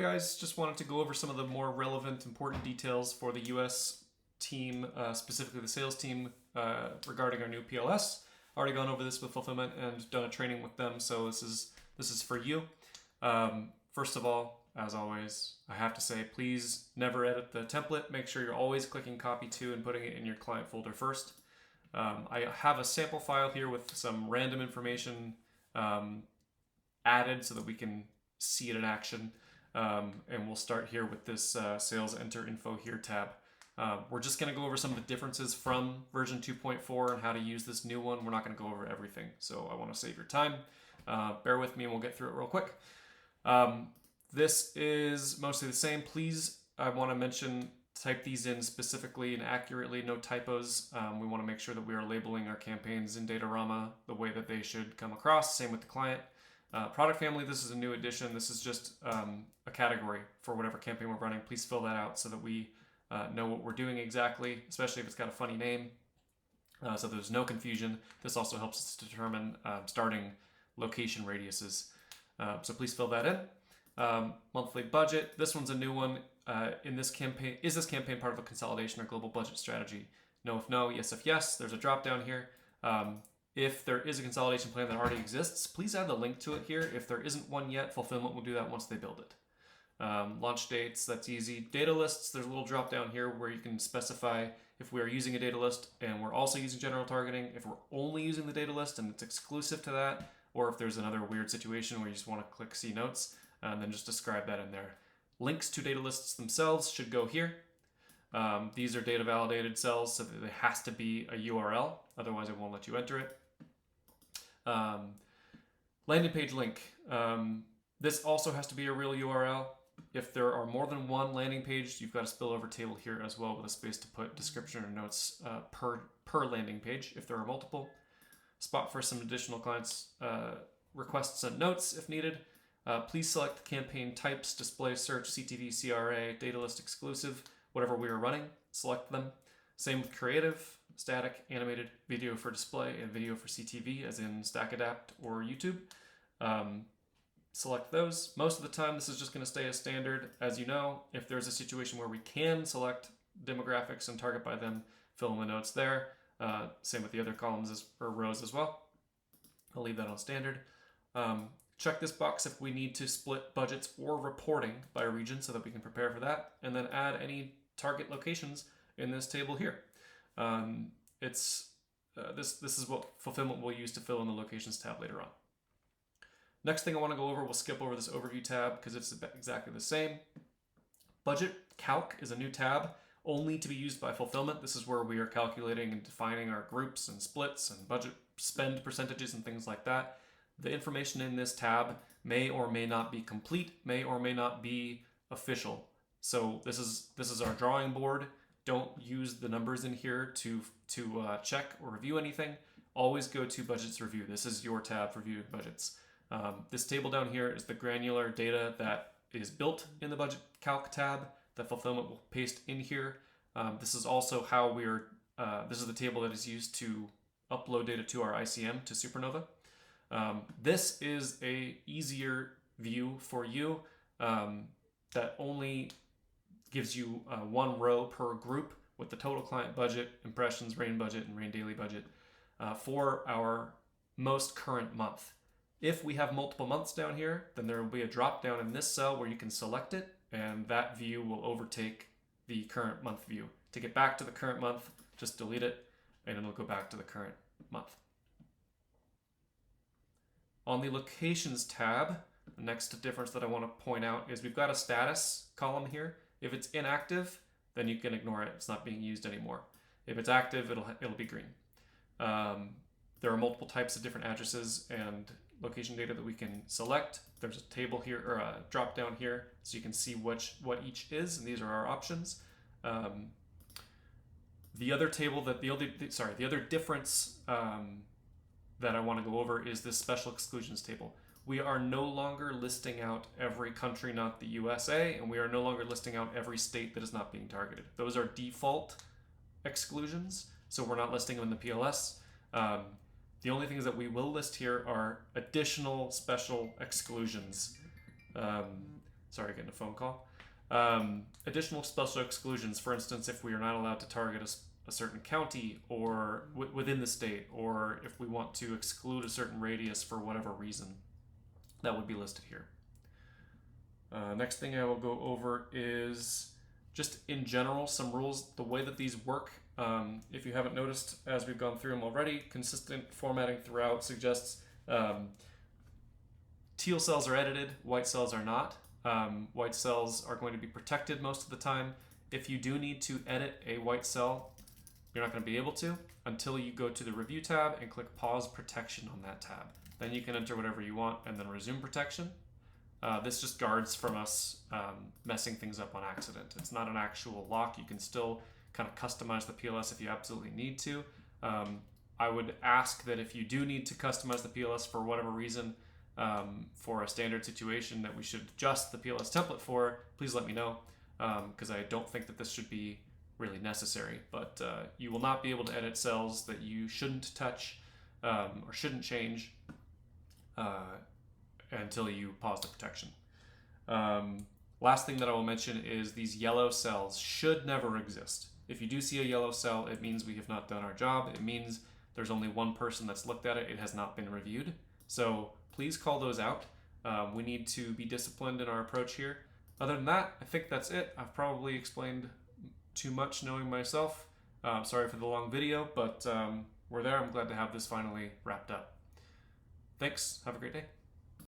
Guys, just wanted to go over some of the more relevant, important details for the US team, specifically the sales team, regarding our new PLS. Already gone over this with Fulfillment and done a training with them, so this is for you. First of all, as always, I have to say, please never edit the template. Make sure you're always clicking copy to and putting it in your client folder first. I have a sample file here with some random information added so that we can see it in action. And we'll start here with this sales enter info here tab. We're just going to go over some of the differences from version 2.4 and how to use this new one. We're not going to go over everything, so I want to save your time. Bear with me and we'll get through it real quick. This is mostly the same. Please, I want to mention, type these in specifically and accurately, no typos. We want to make sure that we are labeling our campaigns in Datorama the way that they should come across. Same with the client. Product family, this is a new addition. This is just a category for whatever campaign we're running. Please fill that out so that we know what we're doing exactly, especially if it's got a funny name, so there's no confusion. This also helps us to determine starting location radiuses. So please fill that in. Monthly budget, this one's a new one. In this campaign, is this campaign part of a consolidation or global budget strategy? No if no, yes if yes. There's a drop down here. If there is a consolidation plan that already exists, please add the link to it here. If there isn't one yet, Fulfillment will do that once they build it. Launch dates, that's easy. Data lists, there's a little drop down here where you can specify if we are using a data list and we're also using general targeting, if we're only using the data list and it's exclusive to that, or if there's another weird situation where you just want to click see notes and then just describe that in there. Links to data lists themselves should go here. These are data validated cells, so there has to be a URL, otherwise it won't let you enter it. Landing page link. This also has to be a real URL. If there are more than one landing page, you've got a spillover table here as well with a space to put description or notes per landing page if there are multiple. Spot for some additional clients' requests and notes if needed. Please select the campaign types, display, search, CTV, CRA, data list exclusive, whatever we are running, select them. Same with creative, static, animated, video for display, and video for CTV, as in StackAdapt or YouTube. Select those. Most of the time, this is just going to stay as standard. As you know, if there's a situation where we can select demographics and target by them, fill in the notes there. Same with the other columns or rows as well. I'll leave that on standard. Check this box if we need to split budgets or reporting by region so that we can prepare for that, and then add any target locations in this table here. This is what Fulfillment will use to fill in the locations tab later on. Next thing I want to go over, we'll skip over this overview tab because it's exactly the same. Budget calc is a new tab only to be used by Fulfillment. This is where we are calculating and defining our groups and splits and budget spend percentages and things like that. The information in this tab may or may not be complete, may or may not be official. So this is our drawing board. Don't use the numbers in here to check or review anything. Always go to budgets review. This is your tab for viewing budgets. This table down here is the granular data that is built in the budget calc tab that Fulfillment will paste in here. This is also how this is the table that is used to upload data to our ICM to Supernova. This is a easier view for you that only gives you one row per group with the total client budget, impressions, rain budget, and rain daily budget for our most current month. If we have multiple months down here, then there will be a drop down in this cell where you can select it, and that view will overtake the current month view. To get back to the current month, just delete it, and it'll go back to the current month. On the locations tab, the next difference that I want to point out is we've got a status column here. If it's inactive, then you can ignore it. It's not being used anymore. If it's active, it'll be green. There are multiple types of different addresses and location data that we can select. There's a table here or a drop down here, so you can see what each is, and these are our options. The other difference that I want to go over is this special exclusions table. We are no longer listing out every country not the USA, and we are no longer listing out every state that is not being targeted. Those are default exclusions, so we're not listing them in the PLS. The only things that we will list here are additional special exclusions. Sorry, getting a phone call. Additional special exclusions, for instance, if we are not allowed to target a certain county or within the state, or if we want to exclude a certain radius for whatever reason, that would be listed here. Next thing I will go over is just in general some rules, the way that these work. If you haven't noticed, as we've gone through them already, consistent formatting throughout suggests teal cells are edited, white cells are not. White cells are going to be protected most of the time. If you do need to edit a white cell, you're not going to be able to until you go to the Review tab and click Pause Protection on that tab. Then you can enter whatever you want and then resume protection. This just guards from us messing things up on accident. It's not an actual lock. You can still kind of customize the PLS if you absolutely need to. I would ask that if you do need to customize the PLS for whatever reason, for a standard situation that we should adjust the PLS template for, please let me know, because I don't think that this should be really necessary. But you will not be able to edit cells that you shouldn't touch or shouldn't change until you pause the protection. Last thing that I will mention is these yellow cells should never exist. If you do see a yellow cell, it means we have not done our job. It means there's only one person that's looked at it. It has not been reviewed. So please call those out. We need to be disciplined in our approach here. Other than that, I think that's it. I've probably explained too much knowing myself. Sorry for the long video, but we're there. I'm glad to have this finally wrapped up. Thanks. Have a great day.